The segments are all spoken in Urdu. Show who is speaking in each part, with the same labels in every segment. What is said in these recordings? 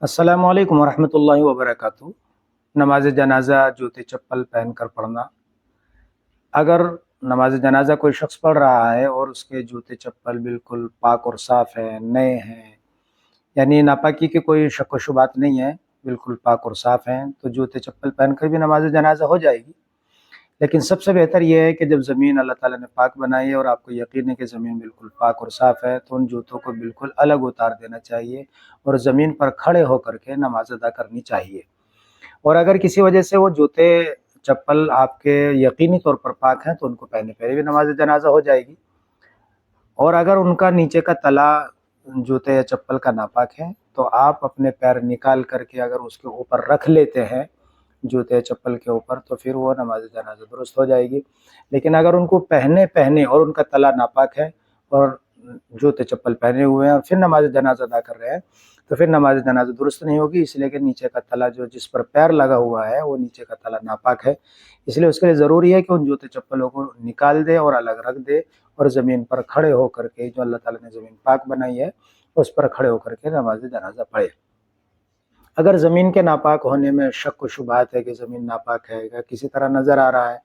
Speaker 1: السلام علیکم ورحمۃ اللہ وبرکاتہ۔ نماز جنازہ جوتے چپل پہن کر پڑھنا، اگر نماز جنازہ کوئی شخص پڑھ رہا ہے اور اس کے جوتے چپل بالکل پاک اور صاف ہیں، نئے ہیں، یعنی ناپاکی کی کوئی شک و شبہات نہیں ہے، بالکل پاک اور صاف ہیں، تو جوتے چپل پہن کر بھی نماز جنازہ ہو جائے گی۔ لیکن سب سے بہتر یہ ہے کہ جب زمین اللہ تعالیٰ نے پاک بنائی ہے اور آپ کو یقین ہے کہ زمین بالکل پاک اور صاف ہے، تو ان جوتوں کو بالکل الگ اتار دینا چاہیے اور زمین پر کھڑے ہو کر کے نماز ادا کرنی چاہیے۔ اور اگر کسی وجہ سے وہ جوتے چپل آپ کے یقینی طور پر پاک ہیں تو ان کو پہنے پہلے بھی نماز جنازہ ہو جائے گی۔ اور اگر ان کا نیچے کا تلا جوتے یا چپل کا ناپاک ہے تو آپ اپنے پیر نکال کر کے اگر اس کے اوپر رکھ لیتے ہیں، جوتے چپل کے اوپر، تو پھر وہ نماز جنازہ درست ہو جائے گی۔ لیکن اگر ان کو پہنے اور ان کا تلا ناپاک ہے اور جوتے چپل پہنے ہوئے ہیں اور پھر نماز جنازہ ادا کر رہے ہیں تو پھر نماز جنازہ درست نہیں ہوگی، اس لیے کہ نیچے کا تلا جس پر پیر لگا ہوا ہے وہ نیچے کا تلا ناپاک ہے۔ اس لیے اس کے لیے ضروری ہے کہ ان جوتے چپلوں کو نکال دے اور الگ رکھ دے اور زمین پر کھڑے ہو کر کے، جو اللہ تعالیٰ نے زمین پاک بنائی ہے اس پر کھڑے ہو کر کے نماز جنازہ پڑھے۔ اگر زمین کے ناپاک ہونے میں شک و شبہات ہے کہ زمین ناپاک ہے یا کسی طرح نظر آ رہا ہے،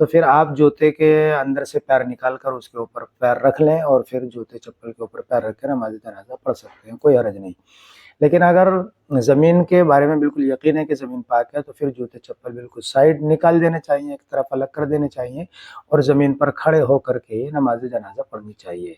Speaker 1: تو پھر آپ جوتے کے اندر سے پیر نکال کر اس کے اوپر پیر رکھ لیں اور پھر جوتے چپل کے اوپر پیر رکھ کے نماز جنازہ پڑھ سکتے ہیں، کوئی حرج نہیں۔ لیکن اگر زمین کے بارے میں بالکل یقین ہے کہ زمین پاک ہے تو پھر جوتے چپل بالکل سائڈ نکال دینے چاہیے، ایک طرف الگ کر دینے چاہیے اور زمین پر کھڑے ہو کر کے نماز جنازہ پڑھنی چاہیے۔